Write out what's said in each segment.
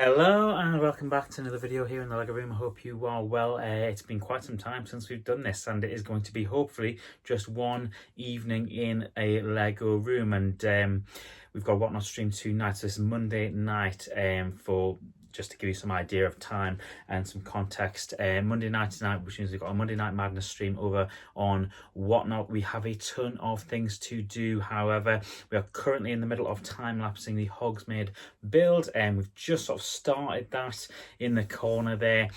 Hello and welcome back to another video here in the Lego room. I hope you are well. It's been quite some time since we've done this, and it is going to be hopefully just one evening in a Lego room. And we've got Whatnot stream tonight, so this is Monday night. For just to give you some idea of time and some context, Monday night tonight, which means we've got a Monday Night Madness stream over on Whatnot. We have a ton of things to do. However, we are currently in the middle of time-lapsing the Hogsmeade build, and we've just sort of started that in the corner there.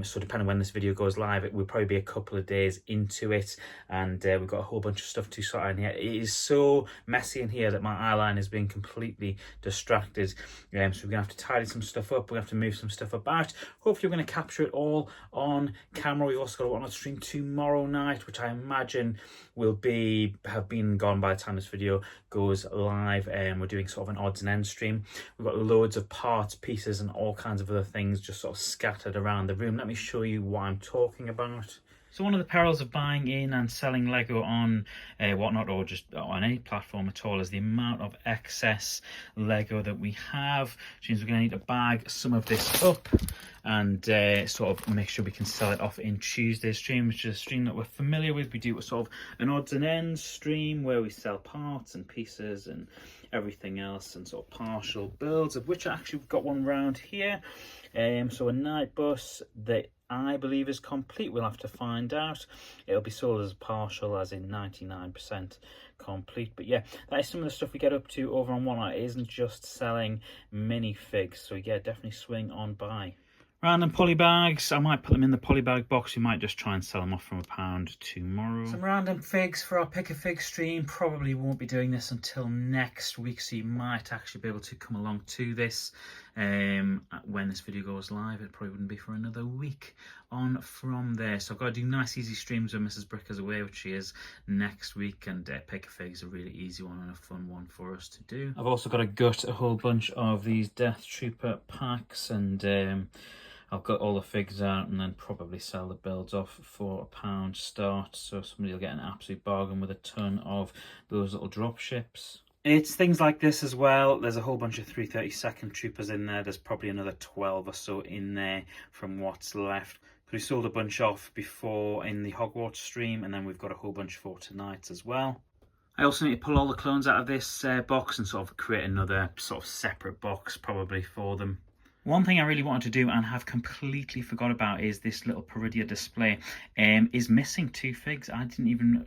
So depending on when this video goes live, it will probably be a couple of days into it, and we've got a whole bunch of stuff to sort out in here. It is so messy in here that my eyeline has been completely distracted, so we're gonna have to tidy some stuff up. We're gonna have to move some stuff about. Hopefully we're gonna capture it all on camera. We've also got a Whatnot stream tomorrow night, which I imagine will have been gone by the time this video goes live, and we're doing sort of an odds and ends stream. We've got loads of parts, pieces, and all kinds of other things just sort of scattered around the room. Let me show you what I'm talking about. So one of the perils of buying in and selling Lego on Whatnot, or just on any platform at all, is the amount of excess Lego that we have, which means we're going to need to bag some of this up and sort of make sure we can sell it off in Tuesday's stream, which is a stream that we're familiar with. We do a sort of an odds and ends stream where we sell parts and pieces and everything else, and sort of partial builds, of which actually we've got one round here. So a night bus that I believe is complete. We'll have to find out. It'll be sold as partial, as in 99% complete. But yeah, that is some of the stuff we get up to over on Whatnot. It isn't just selling minifigs, so yeah, definitely swing on by. Random poly bags, I might put them in the poly bag box. We might just try and sell them off from £1 tomorrow. Some random figs for our pick a fig stream. Probably won't be doing this until next week, so you might actually be able to come along to this when this video goes live. It probably wouldn't be for another week on from there. So I've got to do nice easy streams when Mrs. Bricker's away, which she is next week, and pick a fig's a really easy one and a fun one for us to do. I've also got to gut a whole bunch of these Death Trooper packs, and I'll gut all the figs out and then probably sell the builds off for £1 start, so somebody will get an absolute bargain with a ton of those little drop ships. It's things like this as well. There's a whole bunch of 332nd troopers in there. There's probably another 12 or so in there from what's left. We sold a bunch off before in the Hogwarts stream, and then we've got a whole bunch for tonight as well. I also need to pull all the clones out of this box and sort of create another sort of separate box probably for them. One thing I really wanted to do and have completely forgot about is this little Peridia display is missing 2 figs. I didn't even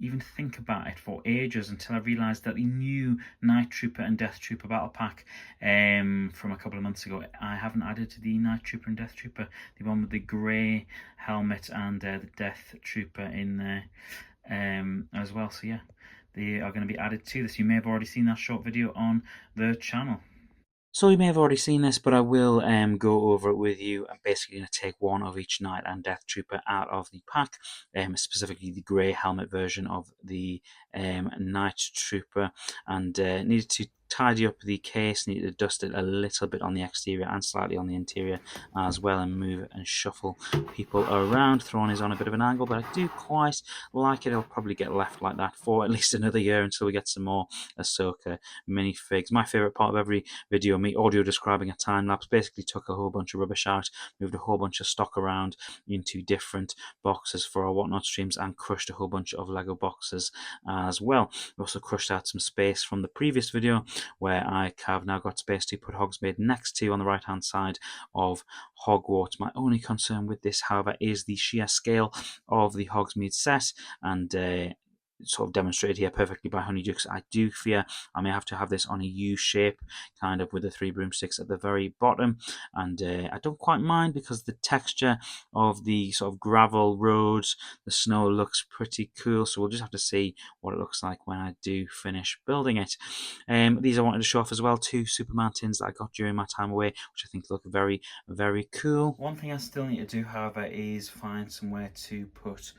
even think about it for ages until I realised that the new Night Trooper and Death Trooper battle pack from a couple of months ago, I haven't added to the Night Trooper and Death Trooper, the one with the grey helmet and the Death Trooper in there as well. So yeah, they are going to be added to this. You may have already seen that short video on the channel. So you may have already seen this, but I will go over it with you. I'm basically going to take one of each Knight and Death Trooper out of the pack, specifically the grey helmet version of the Night Trooper, and needed to tidy up the case, needed to dust it a little bit on the exterior and slightly on the interior as well, and move and shuffle people around. Thrawn is on a bit of an angle, but I do quite like it. It'll probably get left like that for at least another year until we get some more Ahsoka minifigs. My favourite part of every video, me audio describing a time lapse, basically took a whole bunch of rubbish out, moved a whole bunch of stock around into different boxes for our Whatnot streams, and crushed a whole bunch of Lego boxes as well. We also crushed out some space from the previous video, where I have now got space to put Hogsmeade next to on the right hand side of Hogwarts. My only concern with this, however, is the sheer scale of the Hogsmeade set, and sort of demonstrated here perfectly by Honeydukes. I do fear I may have to have this on a U shape, kind of with the 3 broomsticks at the very bottom, and I don't quite mind because the texture of the sort of gravel roads, the snow, looks pretty cool. So we'll just have to see what it looks like when I do finish building it. These I wanted to show off as well, 2 Superman tins that I got during my time away, which I think look very, very cool. One thing I still need to do, however, is find somewhere to put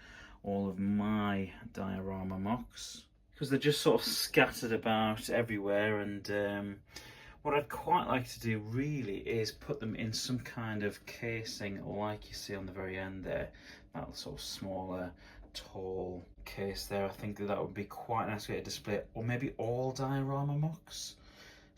all of my diorama mocks, because they're just sort of scattered about everywhere, and what I'd quite like to do really is put them in some kind of casing like you see on the very end there, that sort of smaller tall case there. I think that would be quite a nice way to display it, or maybe all diorama mocks.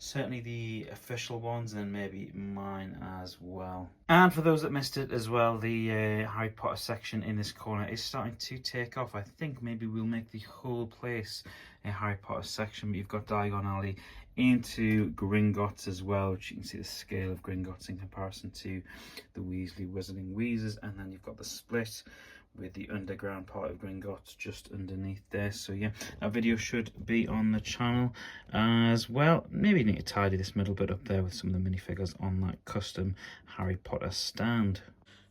certainly the official ones, and maybe mine as well. And for those that missed it as well, the Harry Potter section in this corner is starting to take off. I think maybe we'll make the whole place a Harry Potter section, but you've got Diagon Alley into Gringotts as well, which you can see the scale of Gringotts in comparison to the Weasley Wizarding Wheezes, and then you've got the split with the underground part of Gringotts just underneath there. So yeah, that video should be on the channel as well. Maybe need to tidy this middle bit up there with some of the minifigures on that custom Harry Potter stand.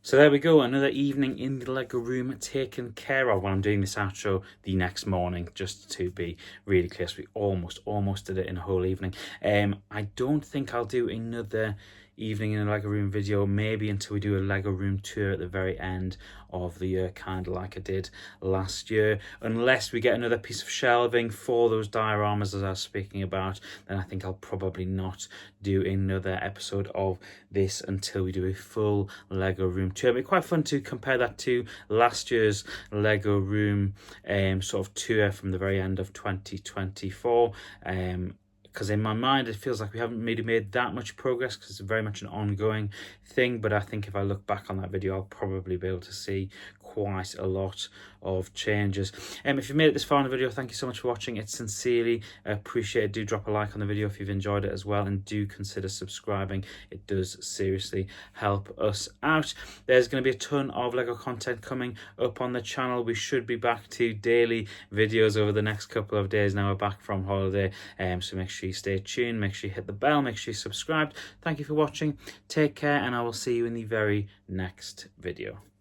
So there we go, another evening in the Lego room taken care of. When I'm doing this outro the next morning, just to be really clear, so we almost did it in a whole evening. I don't think I'll do another evening in a Lego room video, maybe until we do a Lego room tour at the very end of the year, kind of like I did last year, unless we get another piece of shelving for those dioramas as I was speaking about. Then I think I'll probably not do another episode of this until we do a full Lego room tour. It'll be quite fun to compare that to last year's Lego room sort of tour from the very end of 2024. Because in my mind it feels like we haven't really made that much progress, because it's very much an ongoing thing. But I think if I look back on that video, I'll probably be able to see quite a lot of changes. If you've made it this far in the video, thank you so much for watching. It's sincerely appreciated. Do drop a like on the video if you've enjoyed it as well, and do consider subscribing. It does seriously help us out. There's going to be a ton of Lego content coming up on the channel. We should be back to daily videos over the next couple of days. Now we're back from holiday, so make sure you stay tuned, make sure you hit the bell, make sure you're subscribed. Thank you for watching, take care, and I will see you in the very next video.